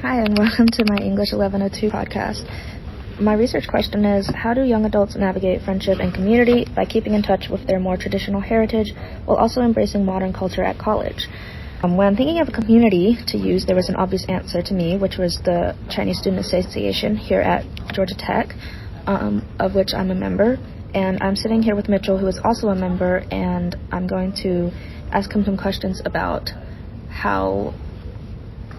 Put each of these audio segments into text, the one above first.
Hi, and welcome to my Engl1102 podcast. My research question is, how do young adults navigate friendship and community by keeping in touch with their more traditional heritage while also embracing modern culture at college? When thinking of a community to use, there was an obvious answer to me, which was the Chinese Student Association here at Georgia Tech, of which I'm a member. And I'm sitting here with Mitchell, who is also a member, and I'm going to ask him some questions about how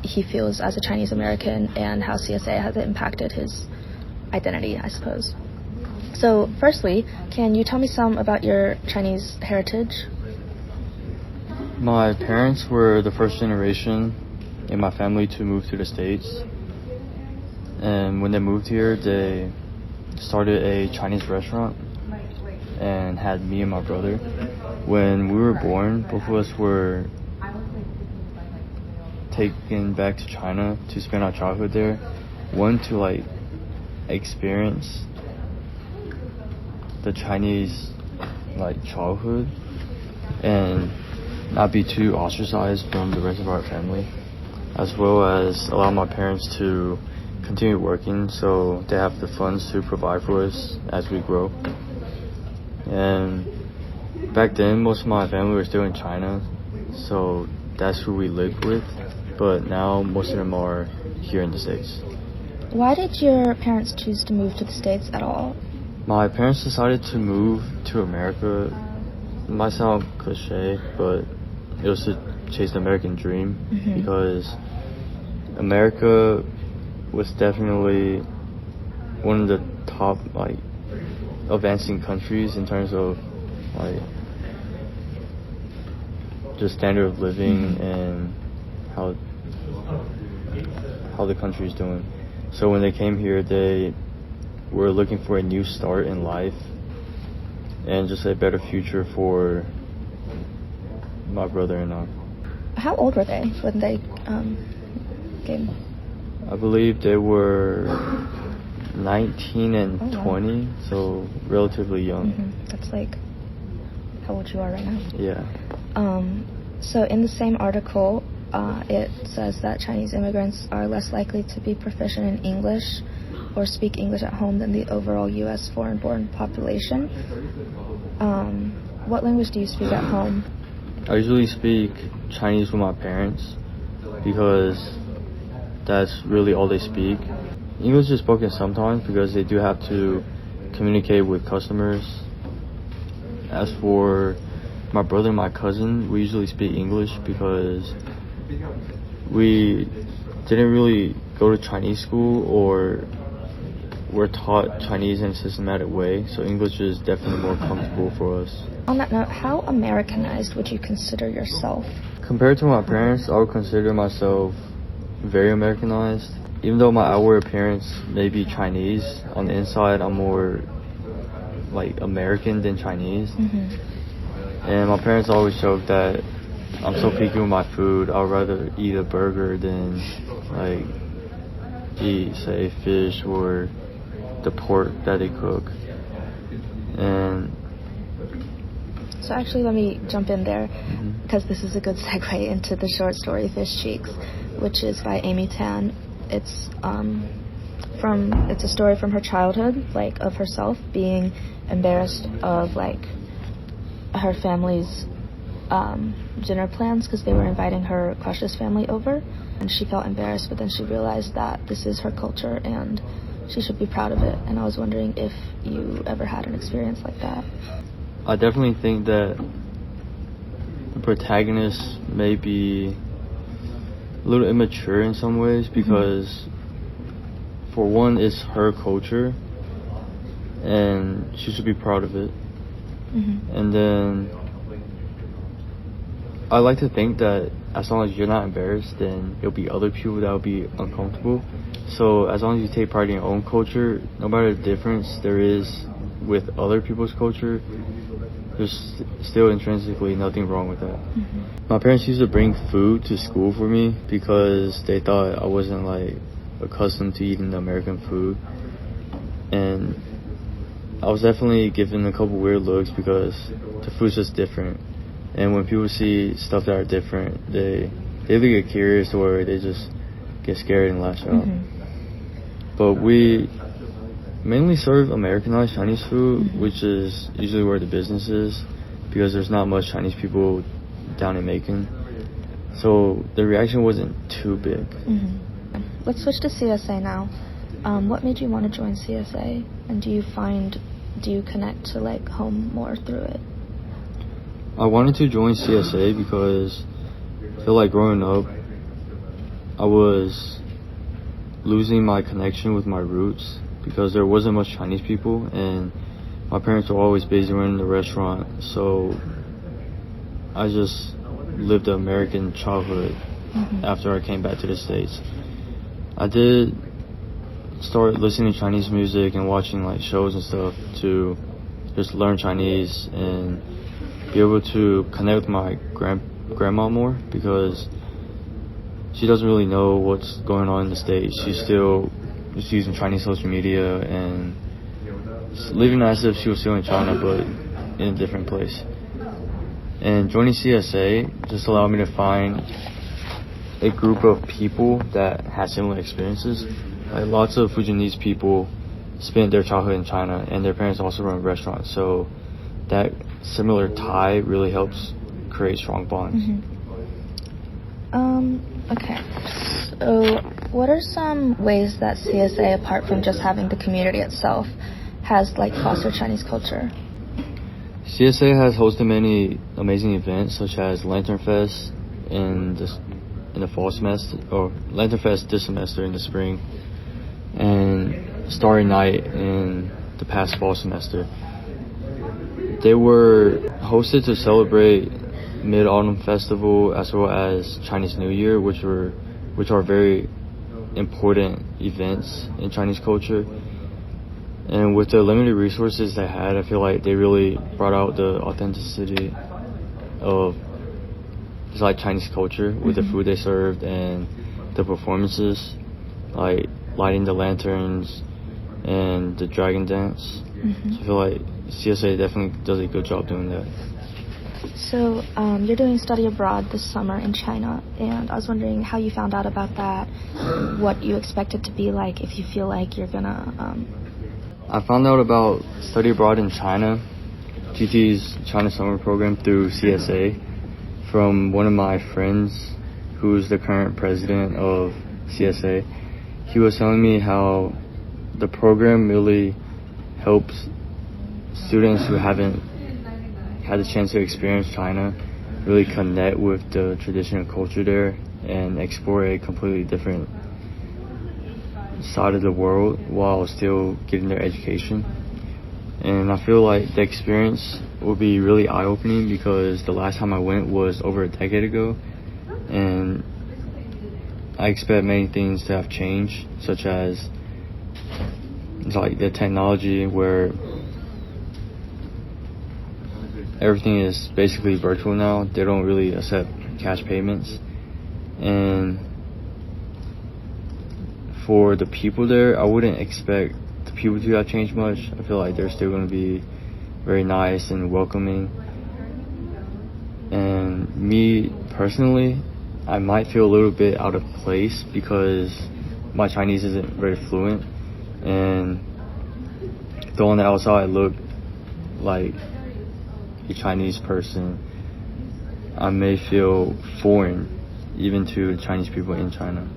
he feels as a Chinese American and how CSA has impacted his identity, I suppose. So, firstly, can you tell me some about your Chinese heritage? My parents were the first generation in my family to move to the States. And when they moved here, they started a Chinese restaurant and had me and my brother. When we were born, both of us were taken back to China to spend our childhood there. One, to experience the Chinese childhood and not be too ostracized from the rest of our family, as well as allow my parents to continue working so they have the funds to provide for us as we grow. And back then, most of my family were still in China, so that's who we lived with. But now most of them are here in the States. Why did your parents choose to move to the States at all? My parents decided to move to America. It might sound cliche, but it was to chase the American dream, because America was definitely one of the top advancing countries in terms of just standard of living and how the country is doing. So when they came here, they were looking for a new start in life and just a better future for my brother and I. How old were they when they came? I believe they were 19 and 20, so relatively young. That's how old you are right now. Yeah. So in the same article, it says that Chinese immigrants are less likely to be proficient in English or speak English at home than the overall U.S. foreign-born population. What language do you speak at home? I usually speak Chinese with my parents because that's really all they speak. English is spoken sometimes because they do have to communicate with customers. As for my brother and my cousin, we usually speak English because we didn't really go to Chinese school or were taught Chinese in a systematic way, so English is definitely more comfortable for us. On that note, how Americanized would you consider yourself? Compared to my parents, I would consider myself very Americanized. Even though my outward appearance may be Chinese, on the inside I'm more American than Chinese. And my parents always joke that I'm so picky with my food. I would rather eat a burger than eat, say, fish or the pork that they cook. And so actually, let me jump in there, because this is a good segue into the short story Fish Cheeks, which is by Amy Tan. It's a story from her childhood, of herself being embarrassed of her family's dinner plans because they were inviting her crush's family over, and she felt embarrassed, but then she realized that this is her culture and she should be proud of it. And I was wondering if you ever had an experience like that. I definitely think that the protagonist may be a little immature in some ways because for one, it's her culture and she should be proud of it. And then I like to think that as long as you're not embarrassed, then there'll be other people that will be uncomfortable. So as long as you take pride in your own culture, no matter the difference there is with other people's culture, there's still intrinsically nothing wrong with that. My parents used to bring food to school for me because they thought I wasn't accustomed to eating American food. And I was definitely given a couple weird looks because the food's just different. And when people see stuff that are different, they either get curious or they just get scared and lash out. Mm-hmm. But we mainly serve Americanized Chinese food, Mm-hmm. which is usually where the business is, because there's not much Chinese people down in Macon. So the reaction wasn't too big. Mm-hmm. Let's switch to CSA now. What made you want to join CSA, and do you connect to like home more through it? I wanted to join CSA because I feel like growing up, I was losing my connection with my roots because there wasn't much Chinese people, and my parents were always busy running the restaurant, so I just lived an American childhood after I came back to the States. I did start listening to Chinese music and watching like shows and stuff to just learn Chinese and be able to connect with my grandma more, because she doesn't really know what's going on in the States. She's still just using Chinese social media and living as if she was still in China but in a different place. And joining CSA just allowed me to find a group of people that had similar experiences. Like lots of Fujianese people spent their childhood in China, and their parents also run restaurants. So that similar tie really helps create strong bonds. Okay. So what are some ways that CSA, apart from just having the community itself, has like fostered Chinese culture? CSA has hosted many amazing events, such as Lantern Fest in the fall semester, or Lantern Fest this semester in the spring, and Starry Night in the past fall semester. They were hosted to celebrate Mid-Autumn Festival as well as Chinese New Year, which are very important events in Chinese culture. And with the limited resources they had, I feel like they really brought out the authenticity of just like Chinese culture with the food they served and the performances, like lighting the lanterns and the dragon dance. So I feel like CSA definitely does a good job doing that. So you're doing study abroad this summer in China, and I was wondering how you found out about that, what you expect it to be like, if you feel like you're gonna... I found out about study abroad in China, GT's China Summer Program, through CSA from one of my friends who's the current president of CSA. He was telling me how the program really helps students who haven't had the chance to experience China really connect with the tradition and culture there and explore a completely different side of the world while still getting their education. And I feel like the experience will be really eye-opening because the last time I went was over a decade ago, and I expect many things to have changed, such as like the technology where everything is basically virtual now. They don't really accept cash payments. And for the people there, I wouldn't expect the people to have changed much. I feel like they're still going to be very nice and welcoming. And me personally, I might feel a little bit out of place because my Chinese isn't very fluent, and though on the outside I look like a Chinese person, I may feel foreign even to Chinese people in China.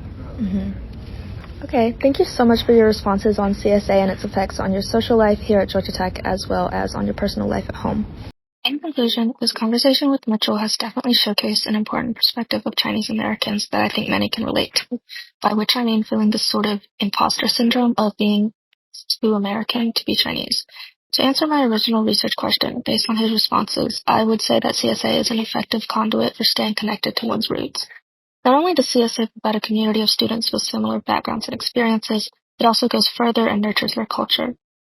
Okay, thank you so much for your responses on CSA and its effects on your social life here at Georgia Tech as well as on your personal life at home. In conclusion, this conversation with Mitchell has definitely showcased an important perspective of Chinese Americans that I think many can relate to, by which I mean feeling this sort of imposter syndrome of being too American to be Chinese. To answer my original research question, based on his responses, I would say that CSA is an effective conduit for staying connected to one's roots. Not only does CSA provide a community of students with similar backgrounds and experiences, it also goes further and nurtures their culture.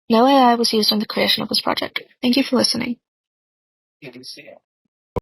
No AI was used in the creation of this project. Thank you for listening.